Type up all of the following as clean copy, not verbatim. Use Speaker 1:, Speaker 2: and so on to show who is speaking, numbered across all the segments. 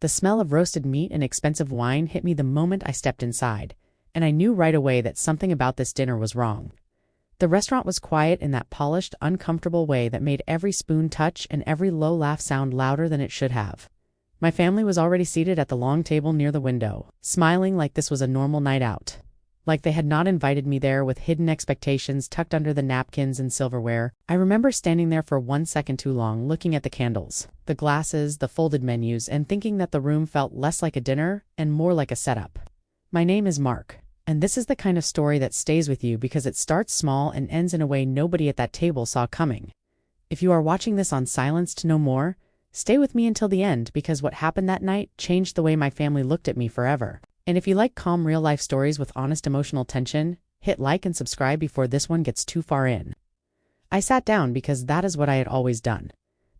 Speaker 1: The smell of roasted meat and expensive wine hit me the moment I stepped inside, and I knew right away that something about this dinner was wrong. The restaurant was quiet in that polished, uncomfortable way that made every spoon touch and every low laugh sound louder than it should have. My family was already seated at the long table near the window, smiling like this was a normal night out. Like they had not invited me there with hidden expectations tucked under the napkins and silverware. I remember standing there for 1 second too long, looking at the candles, the glasses, the folded menus, and thinking that the room felt less like a dinner and more like a setup. My name is Mark. And this is the kind of story that stays with you because it starts small and ends in a way nobody at that table saw coming. If you are watching this on silence to know more, stay with me until the end because what happened that night changed the way my family looked at me forever. And if you like calm real-life stories with honest emotional tension, hit like and subscribe before this one gets too far in. I sat down because that is what I had always done.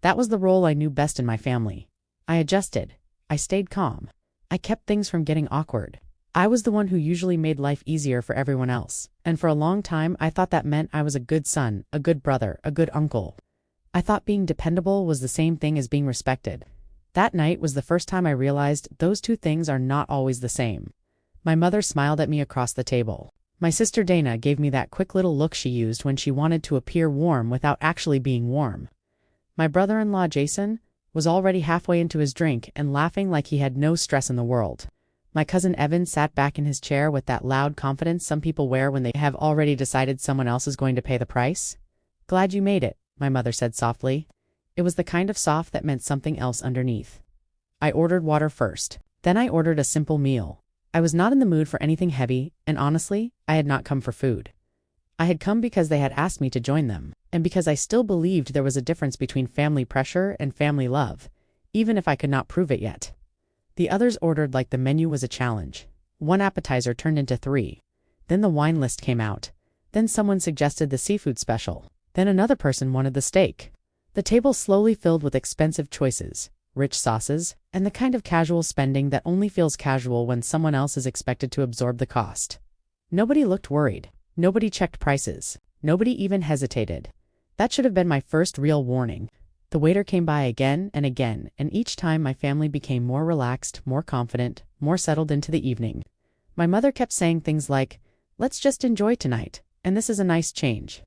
Speaker 1: That was the role I knew best in my family. I adjusted. I stayed calm. I kept things from getting awkward. I was the one who usually made life easier for everyone else, and for a long time I thought that meant I was a good son, a good brother, a good uncle. I thought being dependable was the same thing as being respected. That night was the first time I realized those two things are not always the same. My mother smiled at me across the table. My sister Dana gave me that quick little look she used when she wanted to appear warm without actually being warm. My brother-in-law Jason was already halfway into his drink and laughing like he had no stress in the world. My cousin Evan sat back in his chair with that loud confidence some people wear when they have already decided someone else is going to pay the price. "Glad you made it," my mother said softly. It was the kind of soft that meant something else underneath. I ordered water first. Then I ordered a simple meal. I was not in the mood for anything heavy, and honestly, I had not come for food. I had come because they had asked me to join them, and because I still believed there was a difference between family pressure and family love, even if I could not prove it yet. The others ordered like the menu was a challenge. One appetizer turned into 3. Then the wine list came out. Then someone suggested the seafood special. Then another person wanted the steak. The table slowly filled with expensive choices, rich sauces, and the kind of casual spending that only feels casual when someone else is expected to absorb the cost. Nobody looked worried. Nobody checked prices. Nobody even hesitated. That should have been my first real warning. The waiter came by again, and each time my family became more relaxed, more confident, more settled into the evening. My mother kept saying things like, "Let's just enjoy tonight, and this is a nice change."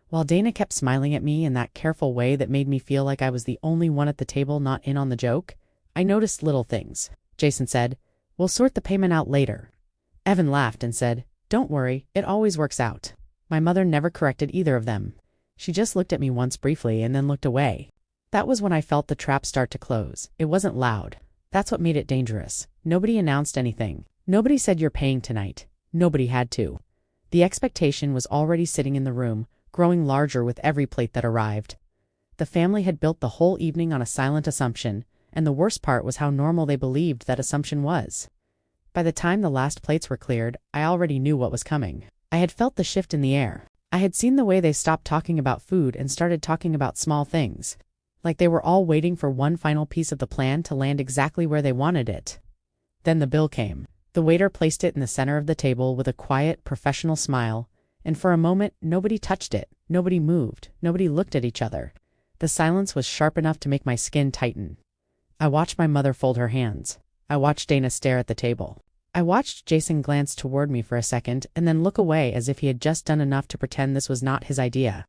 Speaker 1: While Dana kept smiling at me in that careful way that made me feel like I was the only one at the table not in on the joke, I noticed little things. Jason said, "We'll sort the payment out later." Evan laughed and said, "Don't worry, it always works out." My mother never corrected either of them. She just looked at me once briefly and then looked away. That was when I felt the trap start to close. It wasn't loud. That's what made it dangerous. Nobody announced anything. Nobody said you're paying tonight. Nobody had to. The expectation was already sitting in the room, growing larger with every plate that arrived. The family had built the whole evening on a silent assumption, and the worst part was how normal they believed that assumption was. By the time the last plates were cleared, I already knew what was coming. I had felt the shift in the air. I had seen the way they stopped talking about food and started talking about small things. Like they were all waiting for one final piece of the plan to land exactly where they wanted it. Then the bill came. The waiter placed it in the center of the table with a quiet, professional smile, and for a moment nobody touched it, nobody moved, nobody looked at each other. The silence was sharp enough to make my skin tighten. I watched my mother fold her hands. I watched Dana stare at the table. I watched Jason glance toward me for a second and then look away as if he had just done enough to pretend this was not his idea.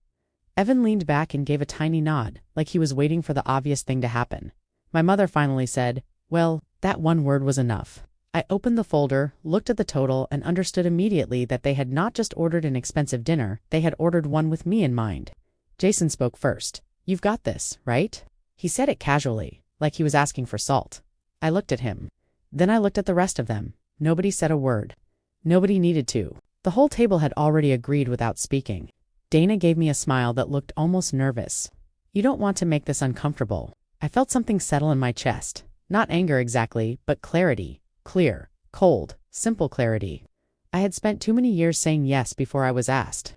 Speaker 1: Evan leaned back and gave a tiny nod, like he was waiting for the obvious thing to happen. My mother finally said, "Well, that one word was enough." I opened the folder, looked at the total, and understood immediately that they had not just ordered an expensive dinner, they had ordered one with me in mind. Jason spoke first. "You've got this, right?" He said it casually, like he was asking for salt. I looked at him. Then I looked at the rest of them. Nobody said a word. Nobody needed to. The whole table had already agreed without speaking. Dana gave me a smile that looked almost nervous. "You don't want to make this uncomfortable." I felt something settle in my chest. Not anger exactly, but clarity. Clear, cold, simple clarity. I had spent too many years saying yes before I was asked.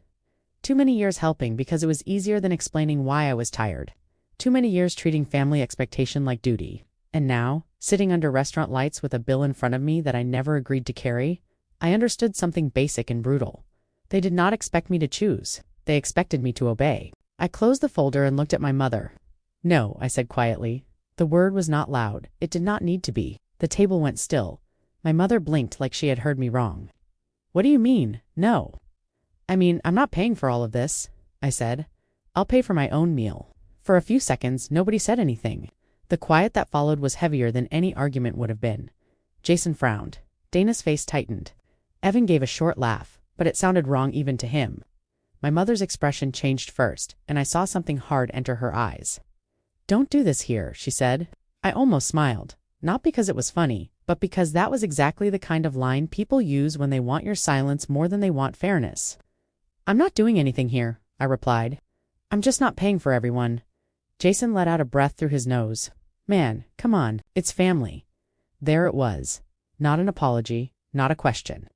Speaker 1: Too many years helping because it was easier than explaining why I was tired. Too many years treating family expectation like duty. And now, sitting under restaurant lights with a bill in front of me that I never agreed to carry, I understood something basic and brutal. They did not expect me to choose. They expected me to obey. I closed the folder and looked at my mother. "No," I said quietly. The word was not loud. It did not need to be. The table went still. My mother blinked like she had heard me wrong. "What do you mean, no?" "I mean, I'm not paying for all of this," I said. "I'll pay for my own meal." For a few seconds, nobody said anything. The quiet that followed was heavier than any argument would have been. Jason frowned. Dana's face tightened. Evan gave a short laugh, but it sounded wrong even to him. My mother's expression changed first, and I saw something hard enter her eyes. "Don't do this here," she said. I almost smiled, not because it was funny, but because that was exactly the kind of line people use when they want your silence more than they want fairness. "I'm not doing anything here," I replied. "I'm just not paying for everyone." Jason let out a breath through his nose. "Man, come on, it's family." There it was. Not an apology, not a question.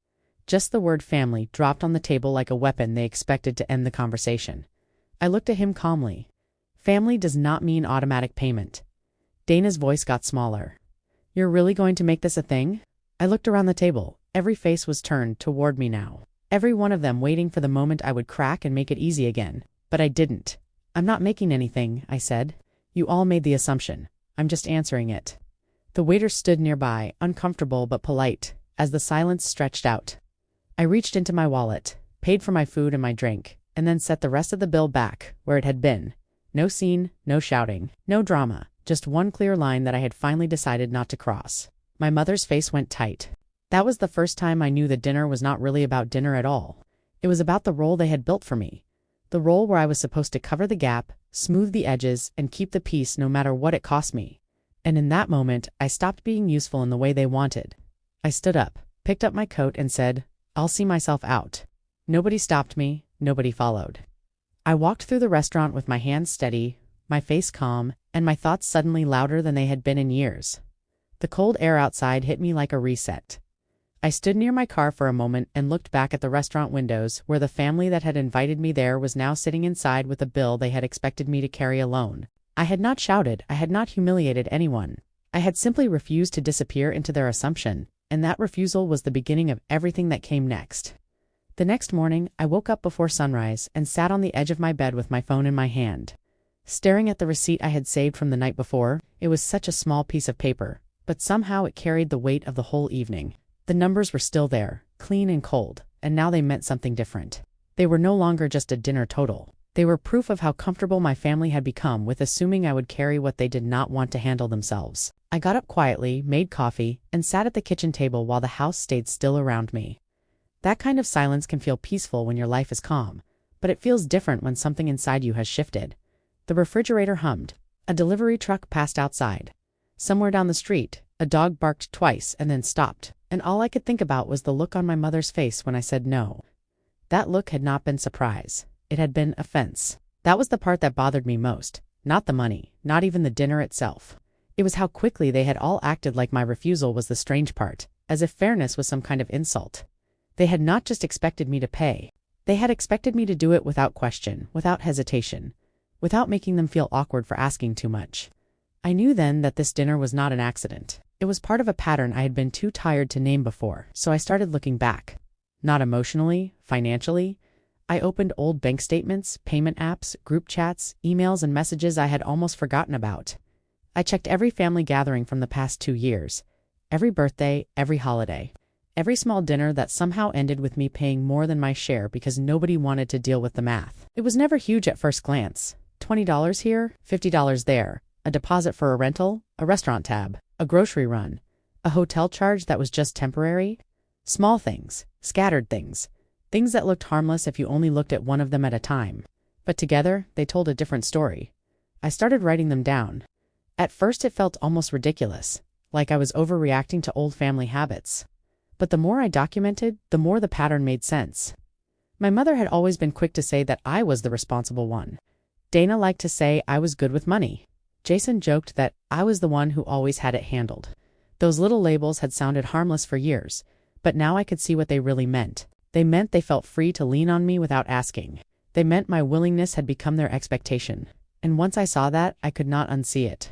Speaker 1: Just the word family dropped on the table like a weapon they expected to end the conversation. I looked at him calmly. Family does not mean automatic payment. Dana's voice got smaller. "You're really going to make this a thing?" I looked around the table. Every face was turned toward me now. Every one of them waiting for the moment I would crack and make it easy again. But I didn't. "I'm not making anything," I said. "You all made the assumption. I'm just answering it." The waiter stood nearby, uncomfortable but polite, as the silence stretched out. I reached into my wallet, paid for my food and my drink, and then set the rest of the bill back where it had been. No scene, no shouting, no drama, just one clear line that I had finally decided not to cross. My mother's face went tight. That was the first time I knew the dinner was not really about dinner at all. It was about the role they had built for me. The role where I was supposed to cover the gap, smooth the edges, and keep the peace no matter what it cost me. And in that moment, I stopped being useful in the way they wanted. I stood up, picked up my coat, and said, "I'll see myself out." Nobody stopped me, nobody followed. I walked through the restaurant with my hands steady, my face calm, and my thoughts suddenly louder than they had been in years. The cold air outside hit me like a reset. I stood near my car for a moment and looked back at the restaurant windows where the family that had invited me there was now sitting inside with a bill they had expected me to carry alone. I had not shouted, I had not humiliated anyone. I had simply refused to disappear into their assumption, and that refusal was the beginning of everything that came next. The next morning, I woke up before sunrise and sat on the edge of my bed with my phone in my hand. Staring at the receipt I had saved from the night before, it was such a small piece of paper, but somehow it carried the weight of the whole evening. The numbers were still there, clean and cold, and now they meant something different. They were no longer just a dinner total. They were proof of how comfortable my family had become with assuming I would carry what they did not want to handle themselves. I got up quietly, made coffee, and sat at the kitchen table while the house stayed still around me. That kind of silence can feel peaceful when your life is calm, but it feels different when something inside you has shifted. The refrigerator hummed. A delivery truck passed outside. Somewhere down the street, a dog barked twice and then stopped, and all I could think about was the look on my mother's face when I said no. That look had not been surprise. It had been offense. That was the part that bothered me most. Not the money, not even the dinner itself. It was how quickly they had all acted like my refusal was the strange part, as if fairness was some kind of insult. They had not just expected me to pay. They had expected me to do it without question, without hesitation, without making them feel awkward for asking too much. I knew then that this dinner was not an accident. It was part of a pattern I had been too tired to name before, so I started looking back. Not emotionally, financially. I opened old bank statements, payment apps, group chats, emails, and messages I had almost forgotten about. I checked every family gathering from the past 2 years, every birthday, every holiday, every small dinner that somehow ended with me paying more than my share because nobody wanted to deal with the math. It was never huge at first glance. $20 here, $50 there, a deposit for a rental, a restaurant tab, a grocery run, a hotel charge that was just temporary. Small things, scattered things, things that looked harmless if you only looked at one of them at a time. But together, they told a different story. I started writing them down. At first it felt almost ridiculous, like I was overreacting to old family habits. But the more I documented, the more the pattern made sense. My mother had always been quick to say that I was the responsible one. Dana liked to say I was good with money. Jason joked that I was the one who always had it handled. Those little labels had sounded harmless for years, but now I could see what they really meant. They meant they felt free to lean on me without asking. They meant my willingness had become their expectation. And once I saw that, I could not unsee it.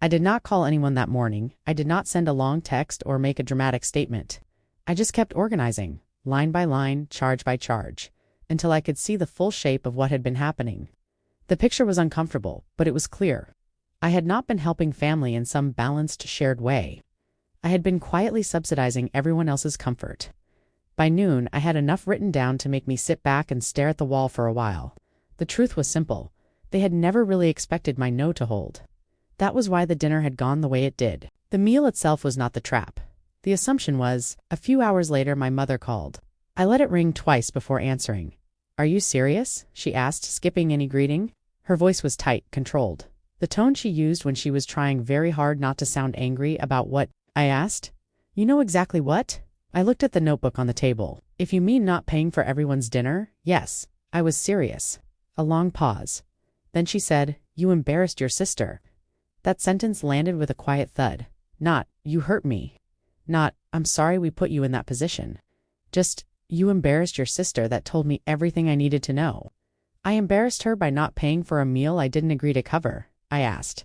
Speaker 1: I did not call anyone that morning. I did not send a long text or make a dramatic statement. I just kept organizing, line by line, charge by charge, until I could see the full shape of what had been happening. The picture was uncomfortable, but it was clear. I had not been helping family in some balanced, shared way. I had been quietly subsidizing everyone else's comfort. By noon, I had enough written down to make me sit back and stare at the wall for a while. The truth was simple. They had never really expected my no to hold. That was why the dinner had gone the way it did. The meal itself was not the trap. The assumption was, a few hours later my mother called. I let it ring twice before answering. "Are you serious?" she asked, skipping any greeting. Her voice was tight, controlled. The tone she used when she was trying very hard not to sound angry about what I asked. "You know exactly what?" I looked at the notebook on the table. "If you mean not paying for everyone's dinner, yes." I was serious. A long pause. Then she said, "You embarrassed your sister." That sentence landed with a quiet thud. Not, "You hurt me." Not, "I'm sorry we put you in that position." Just, "You embarrassed your sister." That told me everything I needed to know. "I embarrassed her by not paying for a meal I didn't agree to cover?" I asked.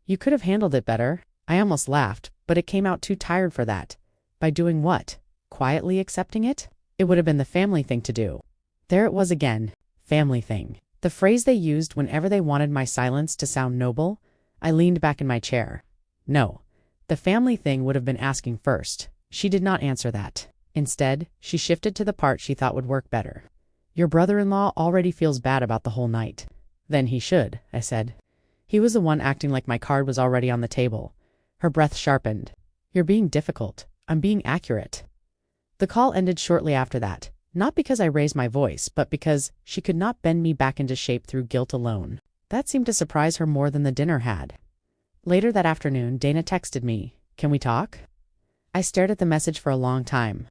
Speaker 1: "You could have handled it better." I almost laughed, but it came out too tired for that. By doing what? Quietly accepting it? It would have been the family thing to do. There it was again. Family thing. The phrase they used whenever they wanted my silence to sound noble. I leaned back in my chair. No. The family thing would have been asking first. She did not answer that. Instead, she shifted to the part she thought would work better. "Your brother-in-law already feels bad about the whole night." "Then he should," I said. He was the one acting like my card was already on the table. Her breath sharpened. "You're being difficult. I'm being accurate." The call ended shortly after that, not because I raised my voice, but because she could not bend me back into shape through guilt alone. That seemed to surprise her more than the dinner had. Later that afternoon, Dana texted me, "Can we talk?" I stared at the message for a long time.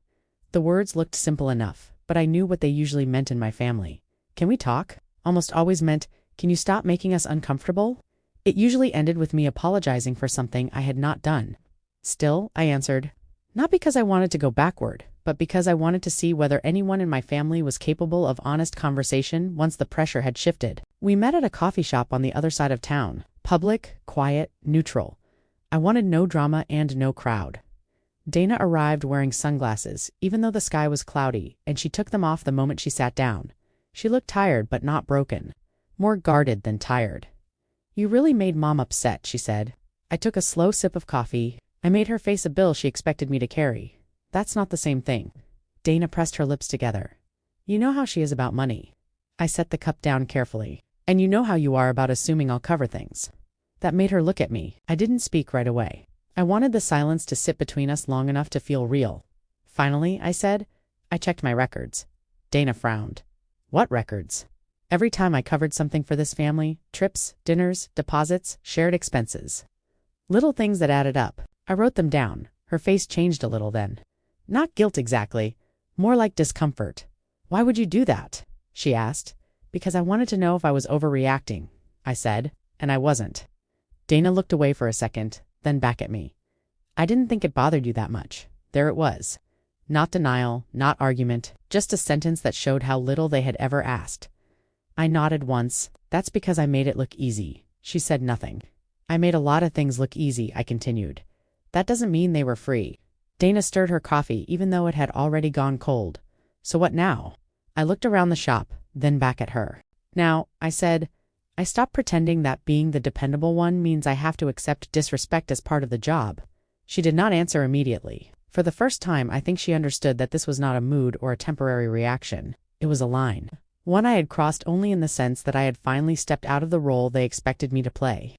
Speaker 1: The words looked simple enough, but I knew what they usually meant in my family. "Can we talk?" almost always meant, "Can you stop making us uncomfortable?" It usually ended with me apologizing for something I had not done. Still, I answered, not because I wanted to go backward, but because I wanted to see whether anyone in my family was capable of honest conversation once the pressure had shifted. We met at a coffee shop on the other side of town. Public, quiet, neutral. I wanted no drama and no crowd. Dana arrived wearing sunglasses, even though the sky was cloudy, and she took them off the moment she sat down. She looked tired but not broken. More guarded than tired. "You really made Mom upset," she said. I took a slow sip of coffee. I made her face a bill she expected me to carry. "That's not the same thing." Dana pressed her lips together. "You know how she is about money." I set the cup down carefully. "And you know how you are about assuming I'll cover things." That made her look at me. I didn't speak right away. I wanted the silence to sit between us long enough to feel real. "Finally," I said, "I checked my records." Dana frowned. "What records?" "Every time I covered something for this family, trips, dinners, deposits, shared expenses. Little things that added up. I wrote them down." Her face changed a little then. "Not guilt exactly. More like discomfort." "Why would you do that?" she asked. "Because I wanted to know if I was overreacting," I said, and I wasn't. Dana looked away for a second, then back at me. "I didn't think it bothered you that much." There it was. Not denial, not argument, just a sentence that showed how little they had ever asked. I nodded once. "That's because I made it look easy." She said nothing. "I made a lot of things look easy," I continued. "That doesn't mean they were free." Dana stirred her coffee even though it had already gone cold. "So what now?" I looked around the shop, then back at her. "Now," I said, "I stopped pretending that being the dependable one means I have to accept disrespect as part of the job." She did not answer immediately. For the first time, I think she understood that this was not a mood or a temporary reaction. It was a line. One I had crossed only in the sense that I had finally stepped out of the role they expected me to play.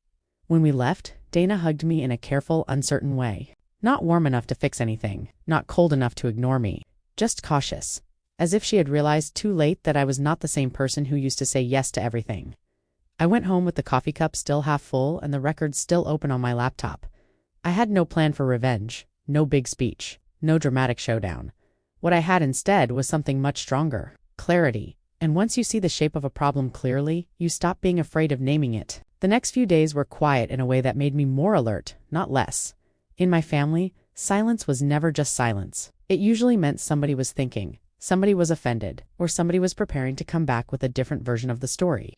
Speaker 1: When we left, Dana hugged me in a careful, uncertain way. Not warm enough to fix anything, not cold enough to ignore me, just cautious, as if she had realized too late that I was not the same person who used to say yes to everything. I went home with the coffee cup still half full and the records still open on my laptop. I had no plan for revenge, no big speech, no dramatic showdown. What I had instead was something much stronger, clarity. And once you see the shape of a problem clearly, you stop being afraid of naming it. The next few days were quiet in a way that made me more alert, not less. In my family, silence was never just silence. It usually meant somebody was thinking, somebody was offended, or somebody was preparing to come back with a different version of the story.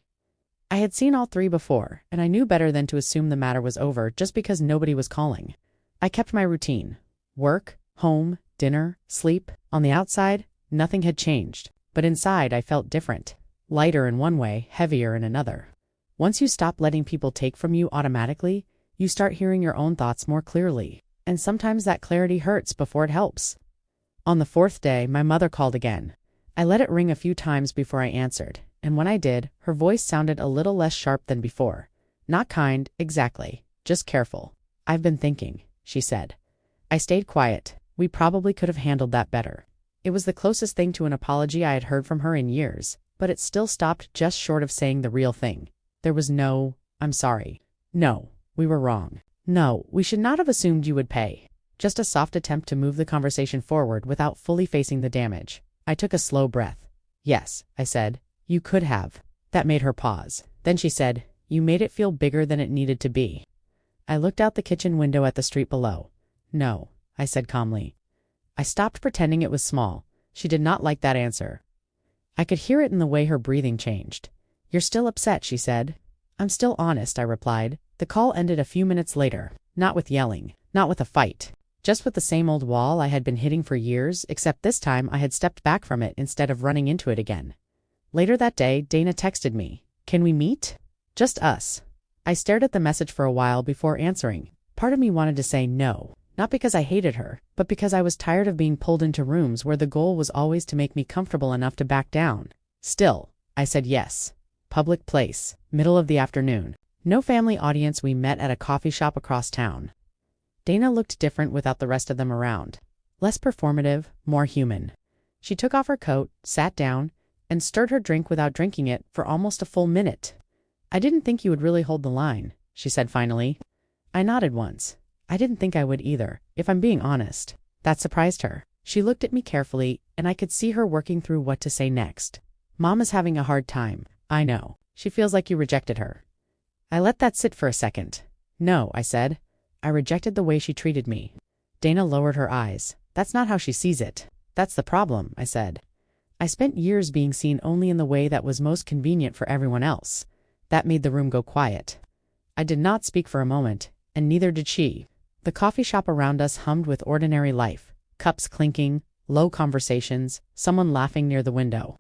Speaker 1: I had seen all three before, and I knew better than to assume the matter was over just because nobody was calling. I kept my routine. Work, home, dinner, sleep. On the outside, nothing had changed. But inside I felt different. Lighter in one way, heavier in another. Once you stop letting people take from you automatically, you start hearing your own thoughts more clearly. And sometimes that clarity hurts before it helps. On the fourth day, my mother called again. I let it ring a few times before I answered, and when I did, her voice sounded a little less sharp than before. Not kind, exactly, just careful. "I've been thinking," she said. I stayed quiet. We probably could have handled that better. It was the closest thing to an apology I had heard from her in years, but it still stopped just short of saying the real thing. There was no, "I'm sorry." No, we were wrong. No, we should not have assumed you would pay. Just a soft attempt to move the conversation forward without fully facing the damage. I took a slow breath. "Yes," I said, "you could have." That made her pause. Then she said, "You made it feel bigger than it needed to be." I looked out the kitchen window at the street below. "No," I said calmly. I stopped pretending it was small. She did not like that answer. I could hear it in the way her breathing changed. "You're still upset," she said. "I'm still honest," I replied. The call ended a few minutes later. Not with yelling, not with a fight. Just with the same old wall I had been hitting for years, except this time I had stepped back from it instead of running into it again. Later that day, Dana texted me, "Can we meet?" Just us. I stared at the message for a while before answering. Part of me wanted to say no, not because I hated her, but because I was tired of being pulled into rooms where the goal was always to make me comfortable enough to back down. Still, I said yes. Public place, middle of the afternoon. No family audience. We met at a coffee shop across town. Dana looked different without the rest of them around. Less performative, more human. She took off her coat, sat down, and stirred her drink without drinking it for almost a full minute. "I didn't think you would really hold the line," she said finally. I nodded once. I didn't think I would either, if I'm being honest. That surprised her. She looked at me carefully, and I could see her working through what to say next. "Mom is having a hard time. I know. She feels like you rejected her." I let that sit for a second. "No," I said. "I rejected the way she treated me." Dana lowered her eyes. "That's not how she sees it." "That's the problem," I said. "I spent years being seen only in the way that was most convenient for everyone else." That made the room go quiet. I did not speak for a moment, and neither did she. The coffee shop around us hummed with ordinary life. Cups clinking, low conversations, someone laughing near the window.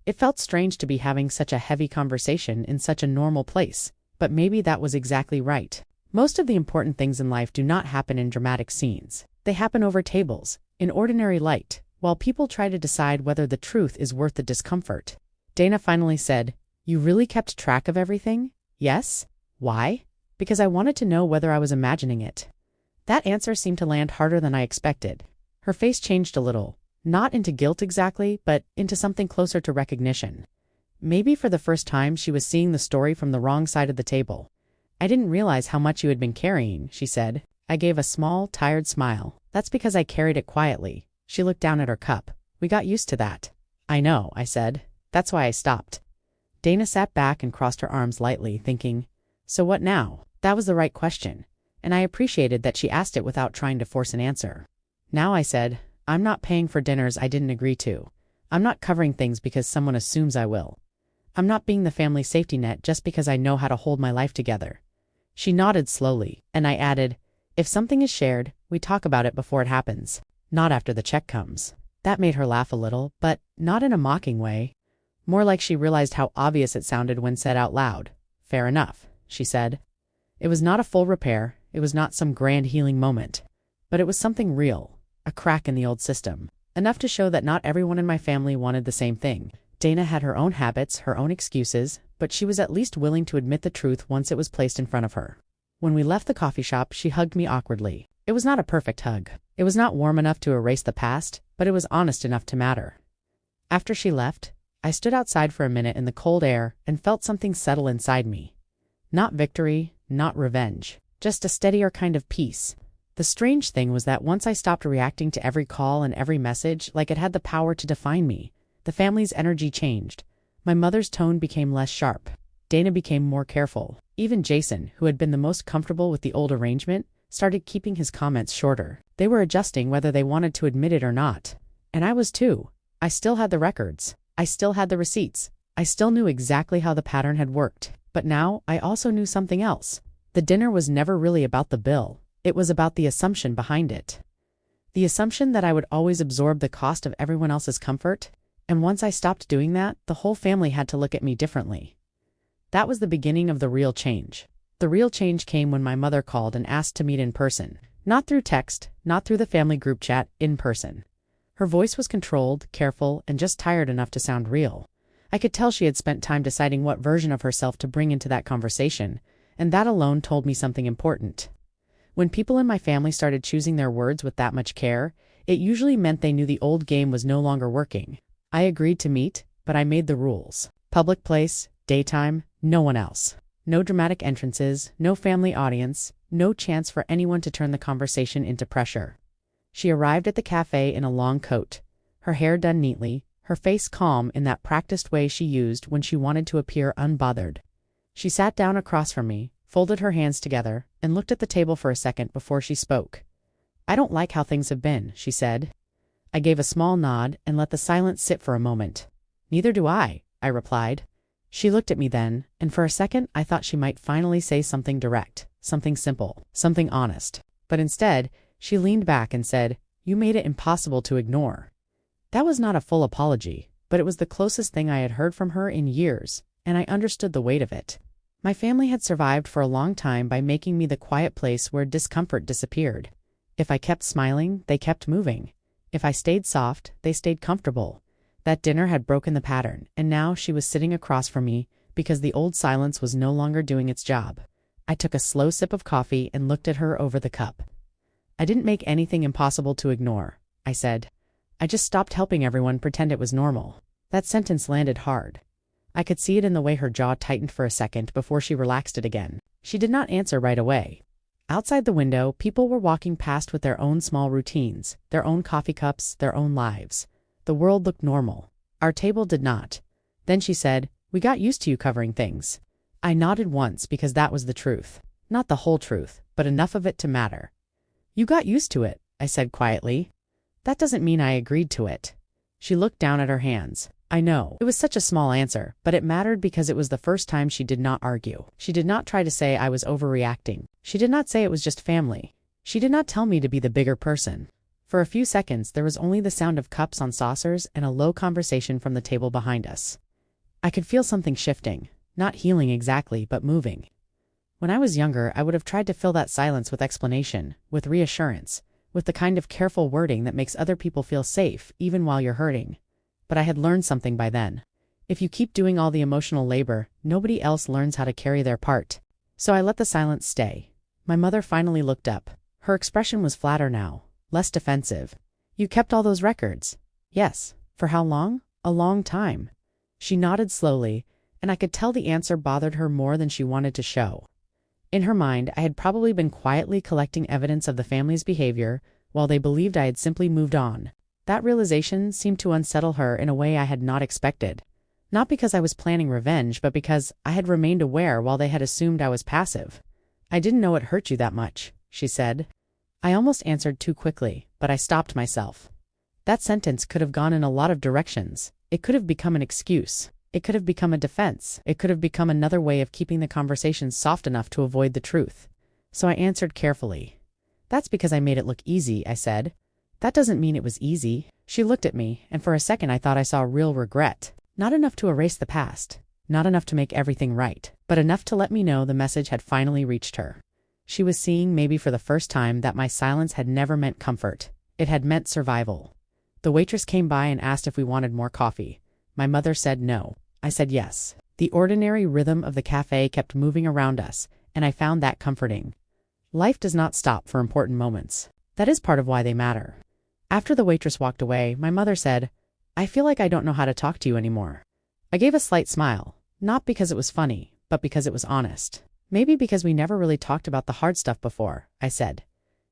Speaker 1: It felt strange to be having such a heavy conversation in such a normal place, but maybe that was exactly right. Most of the important things in life do not happen in dramatic scenes. They happen over tables, in ordinary light, while people try to decide whether the truth is worth the discomfort. Dana finally said, "You really kept track of everything?" "Yes." "Why?" "Because I wanted to know whether I was imagining it." That answer seemed to land harder than I expected. Her face changed a little, not into guilt exactly, but into something closer to recognition. Maybe for the first time she was seeing the story from the wrong side of the table. "I didn't realize how much you had been carrying," she said. I gave a small, tired smile. "That's because I carried it quietly." She looked down at her cup. "We got used to that." "I know," I said. "That's why I stopped." Dana sat back and crossed her arms lightly, thinking, "So what now?" That was the right question, and I appreciated that she asked it without trying to force an answer. "Now," I said, "I'm not paying for dinners I didn't agree to. I'm not covering things because someone assumes I will. I'm not being the family safety net just because I know how to hold my life together." She nodded slowly, and I added, "If something is shared, we talk about it before it happens, not after the check comes." That made her laugh a little, but not in a mocking way. More like she realized how obvious it sounded when said out loud. "Fair enough," she said. It was not a full repair, it was not some grand healing moment, but it was something real, a crack in the old system, enough to show that not everyone in my family wanted the same thing. Dana had her own habits, her own excuses, but she was at least willing to admit the truth once it was placed in front of her. When we left the coffee shop, she hugged me awkwardly. It was not a perfect hug. It was not warm enough to erase the past, but it was honest enough to matter. After she left, I stood outside for a minute in the cold air and felt something settle inside me. Not victory, not revenge, just a steadier kind of peace. The strange thing was that once I stopped reacting to every call and every message like it had the power to define me, the family's energy changed. My mother's tone became less sharp. Dana became more careful. Even Jason, who had been the most comfortable with the old arrangement, started keeping his comments shorter. They were adjusting whether they wanted to admit it or not. And I was too. I still had the records. I still had the receipts. I still knew exactly how the pattern had worked. But now I also knew something else. The dinner was never really about the bill. It was about the assumption behind it. The assumption that I would always absorb the cost of everyone else's comfort. And once I stopped doing that, the whole family had to look at me differently. That was the beginning of the real change. The real change came when my mother called and asked to meet in person. Not through text, not through the family group chat, in person. Her voice was controlled, careful, and just tired enough to sound real. I could tell she had spent time deciding what version of herself to bring into that conversation, and that alone told me something important. When people in my family started choosing their words with that much care, it usually meant they knew the old game was no longer working. I agreed to meet, but I made the rules. Public place, daytime, no one else. No dramatic entrances, no family audience, no chance for anyone to turn the conversation into pressure. She arrived at the cafe in a long coat, her hair done neatly, her face calm in that practiced way she used when she wanted to appear unbothered. She sat down across from me, folded her hands together, and looked at the table for a second before she spoke. "I don't like how things have been," she said. I gave a small nod and let the silence sit for a moment. "Neither do I replied. She looked at me then, and for a second I thought she might finally say something direct, something simple, something honest. But instead, she leaned back and said, "You made it impossible to ignore." That was not a full apology, but it was the closest thing I had heard from her in years, and I understood the weight of it. My family had survived for a long time by making me the quiet place where discomfort disappeared. If I kept smiling, they kept moving. If I stayed soft, they stayed comfortable. That dinner had broken the pattern, and now she was sitting across from me because the old silence was no longer doing its job. I took a slow sip of coffee and looked at her over the cup. "I didn't make anything impossible to ignore," I said. "I just stopped helping everyone pretend it was normal." That sentence landed hard. I could see it in the way her jaw tightened for a second before she relaxed it again. She did not answer right away. Outside the window, people were walking past with their own small routines, their own coffee cups, their own lives. The world looked normal. Our table did not. Then she said, "We got used to you covering things." I nodded once because that was the truth. Not the whole truth, but enough of it to matter. "You got used to it," I said quietly. "That doesn't mean I agreed to it." She looked down at her hands. I know. It was such a small answer, but it mattered because it was the first time she did not argue. She did not try to say I was overreacting. She did not say it was just family. She did not tell me to be the bigger person. For a few seconds, there was only the sound of cups on saucers and a low conversation from the table behind us. I could feel something shifting, not healing exactly, but moving. When I was younger, I would have tried to fill that silence with explanation, with reassurance, with the kind of careful wording that makes other people feel safe, even while you're hurting. But I had learned something by then. If you keep doing all the emotional labor, nobody else learns how to carry their part. So I let the silence stay. My mother finally looked up. Her expression was flatter now, less defensive. "You kept all those records?" "Yes." "For how long?" "A long time." She nodded slowly, and I could tell the answer bothered her more than she wanted to show. In her mind, I had probably been quietly collecting evidence of the family's behavior, while they believed I had simply moved on. That realization seemed to unsettle her in a way I had not expected. Not because I was planning revenge, but because I had remained aware while they had assumed I was passive. "I didn't know it hurt you that much," she said. I almost answered too quickly, but I stopped myself. That sentence could have gone in a lot of directions. It could have become an excuse. It could have become a defense. It could have become another way of keeping the conversation soft enough to avoid the truth. So I answered carefully. "That's because I made it look easy," I said. "That doesn't mean it was easy." She looked at me, and for a second I thought I saw real regret. Not enough to erase the past. Not enough to make everything right. But enough to let me know the message had finally reached her. She was seeing, maybe for the first time, that my silence had never meant comfort. It had meant survival. The waitress came by and asked if we wanted more coffee. My mother said no. I said yes. The ordinary rhythm of the cafe kept moving around us, and I found that comforting. Life does not stop for important moments. That is part of why they matter. After the waitress walked away, my mother said, "I feel like I don't know how to talk to you anymore." I gave a slight smile, not because it was funny, but because it was honest. "Maybe because we never really talked about the hard stuff before," I said.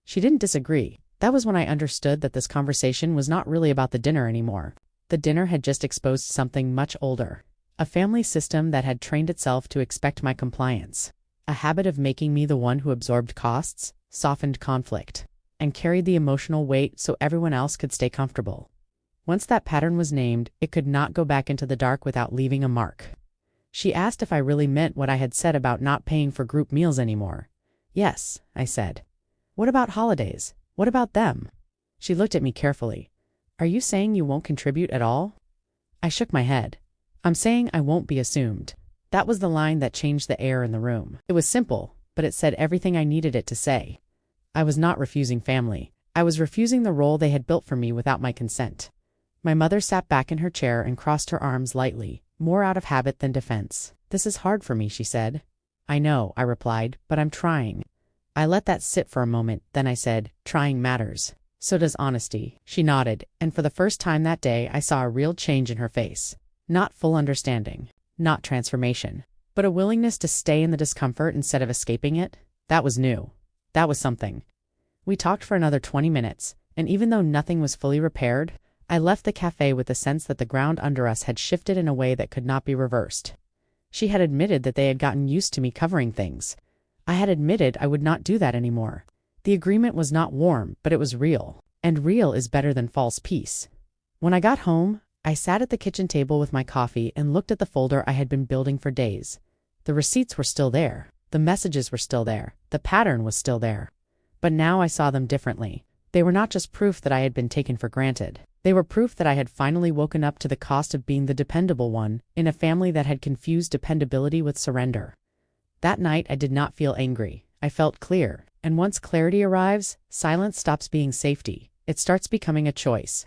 Speaker 1: She didn't disagree. That was when I understood that this conversation was not really about the dinner anymore. The dinner had just exposed something much older. A family system that had trained itself to expect my compliance. A habit of making me the one who absorbed costs, softened conflict, and carried the emotional weight so everyone else could stay comfortable. Once that pattern was named, it could not go back into the dark without leaving a mark. She asked if I really meant what I had said about not paying for group meals anymore. "Yes," I said. "What about holidays? What about them?" She looked at me carefully. "Are you saying you won't contribute at all?" I shook my head. "I'm saying I won't be assumed." That was the line that changed the air in the room. It was simple, but it said everything I needed it to say. I was not refusing family. I was refusing the role they had built for me without my consent. My mother sat back in her chair and crossed her arms lightly, more out of habit than defense. "This is hard for me," she said. "I know," I replied, "but I'm trying." I let that sit for a moment, then I said, "Trying matters. So does honesty." She nodded, and for the first time that day I saw a real change in her face. Not full understanding, not transformation, but a willingness to stay in the discomfort instead of escaping it. That was new. That was something. We talked for another 20 minutes, and even though nothing was fully repaired, I left the cafe with the sense that the ground under us had shifted in a way that could not be reversed. She had admitted that they had gotten used to me covering things. I had admitted I would not do that anymore. The agreement was not warm, but it was real, and real is better than false peace. When I got home, I sat at the kitchen table with my coffee and looked at the folder I had been building for days. The receipts were still there. The messages were still there. The pattern was still there. But now I saw them differently. They were not just proof that I had been taken for granted. They were proof that I had finally woken up to the cost of being the dependable one in a family that had confused dependability with surrender. That night I did not feel angry. I felt clear. And once clarity arrives, silence stops being safety. It starts becoming a choice.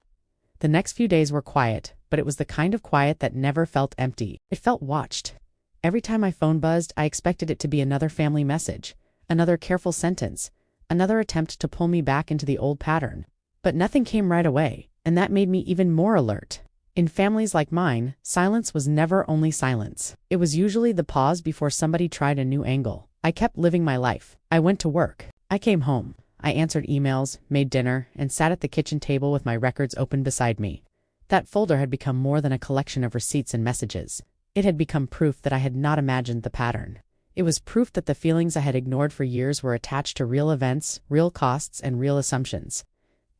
Speaker 1: The next few days were quiet, but it was the kind of quiet that never felt empty. It felt watched. Every time my phone buzzed, I expected it to be another family message, another careful sentence, another attempt to pull me back into the old pattern. But nothing came right away, and that made me even more alert. In families like mine, silence was never only silence. It was usually the pause before somebody tried a new angle. I kept living my life. I went to work. I came home. I answered emails, made dinner, and sat at the kitchen table with my records open beside me. That folder had become more than a collection of receipts and messages. It had become proof that I had not imagined the pattern. It was proof that the feelings I had ignored for years were attached to real events, real costs, and real assumptions.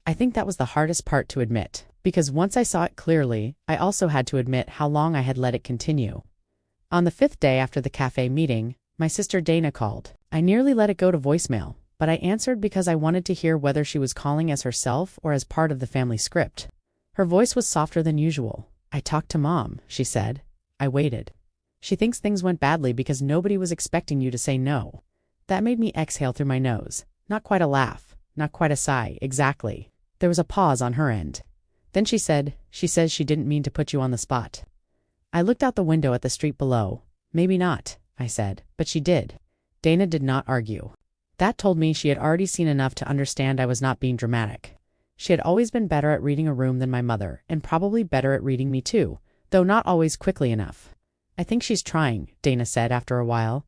Speaker 1: I think that was the hardest part to admit, because once I saw it clearly, I also had to admit how long I had let it continue. On the 5th day after the cafe meeting, my sister Dana called. I nearly let it go to voicemail, but I answered because I wanted to hear whether she was calling as herself or as part of the family script. Her voice was softer than usual. "I talked to Mom," she said. I waited. "She thinks things went badly because nobody was expecting you to say no." That made me exhale through my nose. Not quite a laugh, not quite a sigh, exactly. There was a pause on her end. Then she said, "She says she didn't mean to put you on the spot." I looked out the window at the street below. "Maybe not," I said, "but she did." Dana did not argue. That told me she had already seen enough to understand I was not being dramatic. She had always been better at reading a room than my mother, and probably better at reading me too, though not always quickly enough. "I think she's trying," Dana said after a while.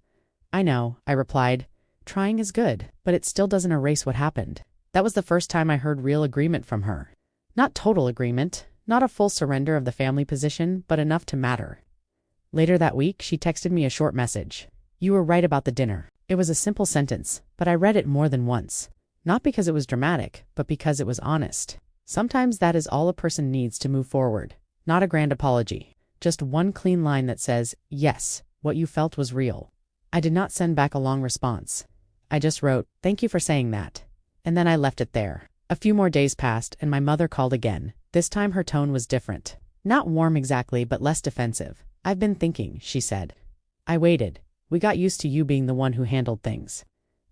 Speaker 1: "I know," I replied. "Trying is good, but it still doesn't erase what happened." That was the first time I heard real agreement from her. Not total agreement, not a full surrender of the family position, but enough to matter. Later that week, she texted me a short message. "You were right about the dinner." It was a simple sentence, but I read it more than once. Not because it was dramatic, but because it was honest. Sometimes that is all a person needs to move forward. Not a grand apology. Just one clean line that says, "Yes, what you felt was real." I did not send back a long response. I just wrote, "Thank you for saying that." And then I left it there. A few more days passed, and my mother called again. This time her tone was different. Not warm exactly, but less defensive. "I've been thinking," she said. I waited. We got used to you being the one who handled things.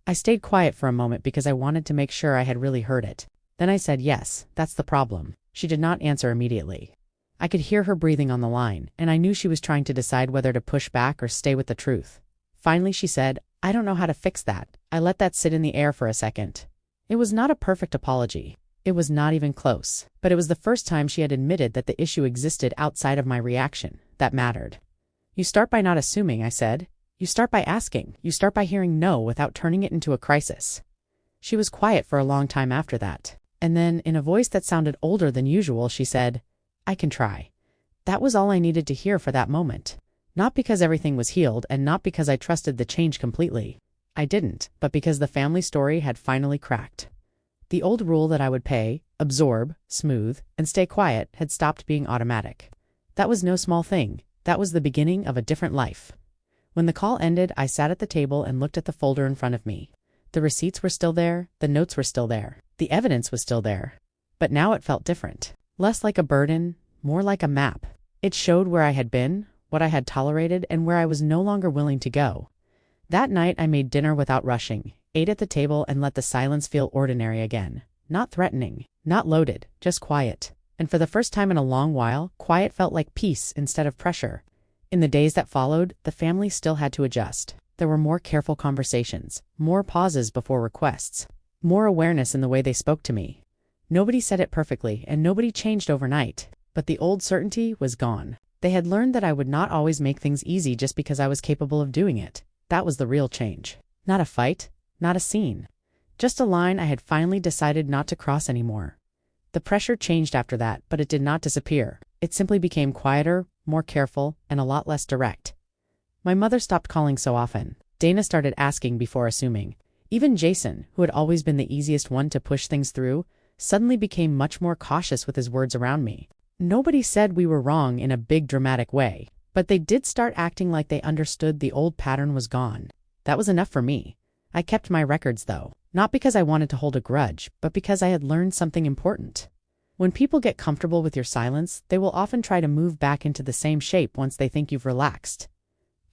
Speaker 1: I stayed quiet for a moment because I wanted to make sure I had really heard it. Then I said, "Yes, that's the problem." She did not answer immediately. I could hear her breathing on the line, and I knew she was trying to decide whether to push back or stay with the truth. Finally she said, "I don't know how to fix that." I let that sit in the air for a second. It was not a perfect apology. It was not even close. But it was the first time she had admitted that the issue existed outside of my reaction. That mattered. "You start by not assuming," I said. "You start by asking. You start by hearing no without turning it into a crisis." She was quiet for a long time after that. And then, in a voice that sounded older than usual, she said, "I can try." That was all I needed to hear for that moment. Not because everything was healed, and not because I trusted the change completely. I didn't, but because the family story had finally cracked. The old rule that I would pay, absorb, smooth, and stay quiet had stopped being automatic. That was no small thing. That was the beginning of a different life. When the call ended, I sat at the table and looked at the folder in front of me. The receipts were still there, the notes were still there, the evidence was still there. But now it felt different. Less like a burden, more like a map. It showed where I had been, what I had tolerated, and where I was no longer willing to go. That night I made dinner without rushing, ate at the table, and let the silence feel ordinary again. Not threatening, not loaded, just quiet. And for the first time in a long while, quiet felt like peace instead of pressure. In the days that followed, the family still had to adjust. There were more careful conversations, more pauses before requests, more awareness in the way they spoke to me. Nobody said it perfectly, and nobody changed overnight. But the old certainty was gone. They had learned that I would not always make things easy just because I was capable of doing it. That was the real change. Not a fight, not a scene. Just a line I had finally decided not to cross anymore. The pressure changed after that, but it did not disappear. It simply became quieter, more careful, and a lot less direct. My mother stopped calling so often. Dana started asking before assuming. Even Jason, who had always been the easiest one to push things through, suddenly became much more cautious with his words around me. Nobody said we were wrong in a big dramatic way, but they did start acting like they understood the old pattern was gone. That was enough for me. I kept my records though, not because I wanted to hold a grudge, but because I had learned something important. When people get comfortable with your silence, they will often try to move back into the same shape once they think you've relaxed.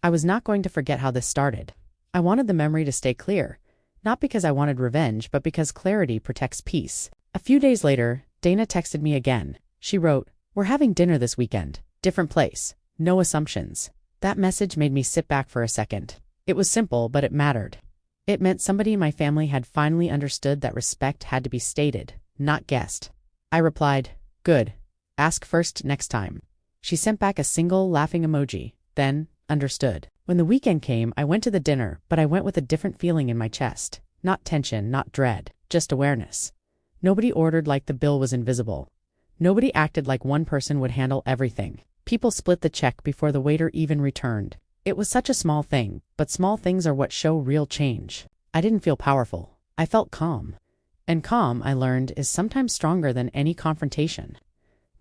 Speaker 1: I was not going to forget how this started. I wanted the memory to stay clear, not because I wanted revenge, but because clarity protects peace. A few days later, Dana texted me again. She wrote, "We're having dinner this weekend. Different place. No assumptions." That message made me sit back for a second. It was simple, but it mattered. It meant somebody in my family had finally understood that respect had to be stated, not guessed. I replied, "Good. Ask first next time." She sent back a single laughing emoji, then, "Understood." When the weekend came, I went to the dinner, but I went with a different feeling in my chest. Not tension, not dread, just awareness. Nobody ordered like the bill was invisible. Nobody acted like one person would handle everything. People split the check before the waiter even returned. It was such a small thing, but small things are what show real change. I didn't feel powerful. I felt calm. And calm, I learned, is sometimes stronger than any confrontation.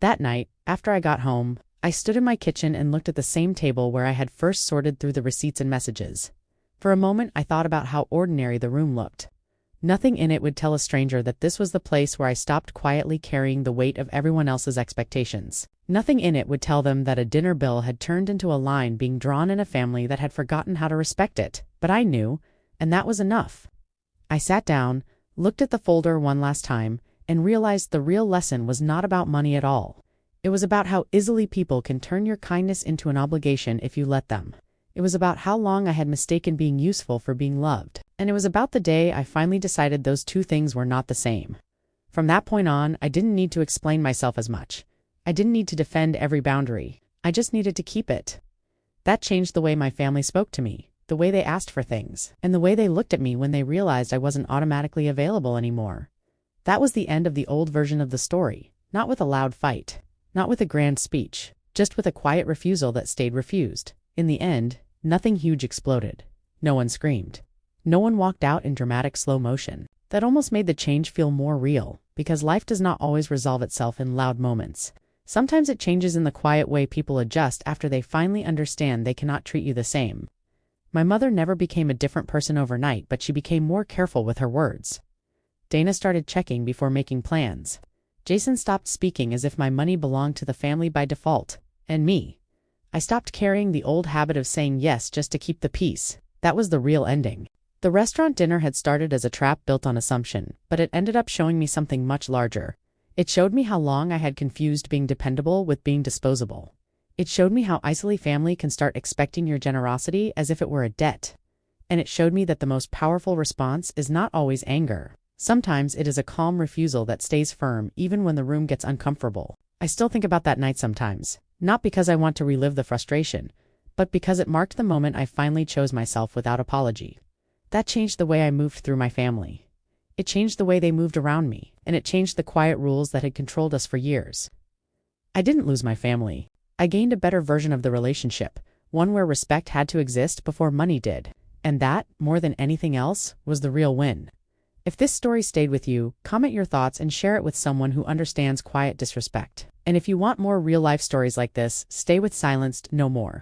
Speaker 1: That night, after I got home, I stood in my kitchen and looked at the same table where I had first sorted through the receipts and messages. For a moment, I thought about how ordinary the room looked. Nothing in it would tell a stranger that this was the place where I stopped quietly carrying the weight of everyone else's expectations. Nothing in it would tell them that a dinner bill had turned into a line being drawn in a family that had forgotten how to respect it. But I knew, and that was enough. I sat down, looked at the folder one last time, and realized the real lesson was not about money at all. It was about how easily people can turn your kindness into an obligation if you let them. It was about how long I had mistaken being useful for being loved. And it was about the day I finally decided those two things were not the same. From that point on, I didn't need to explain myself as much. I didn't need to defend every boundary. I just needed to keep it. That changed the way my family spoke to me, the way they asked for things, and the way they looked at me when they realized I wasn't automatically available anymore. That was the end of the old version of the story, not with a loud fight, not with a grand speech, just with a quiet refusal that stayed refused. In the end, nothing huge exploded. No one screamed. No one walked out in dramatic slow motion. That almost made the change feel more real, because life does not always resolve itself in loud moments. Sometimes it changes in the quiet way people adjust after they finally understand they cannot treat you the same. My mother never became a different person overnight, but she became more careful with her words. Dana started checking before making plans. Jason stopped speaking as if my money belonged to the family by default, and me. I stopped carrying the old habit of saying yes just to keep the peace. That was the real ending. The restaurant dinner had started as a trap built on assumption, but it ended up showing me something much larger. It showed me how long I had confused being dependable with being disposable. It showed me how easily family can start expecting your generosity as if it were a debt. And it showed me that the most powerful response is not always anger. Sometimes it is a calm refusal that stays firm even when the room gets uncomfortable. I still think about that night sometimes, not because I want to relive the frustration, but because it marked the moment I finally chose myself without apology. That changed the way I moved through my family. It changed the way they moved around me, and it changed the quiet rules that had controlled us for years. I didn't lose my family. I gained a better version of the relationship, one where respect had to exist before money did. And that, more than anything else, was the real win. If this story stayed with you, comment your thoughts and share it with someone who understands quiet disrespect. And if you want more real-life stories like this, stay with Silenced No More.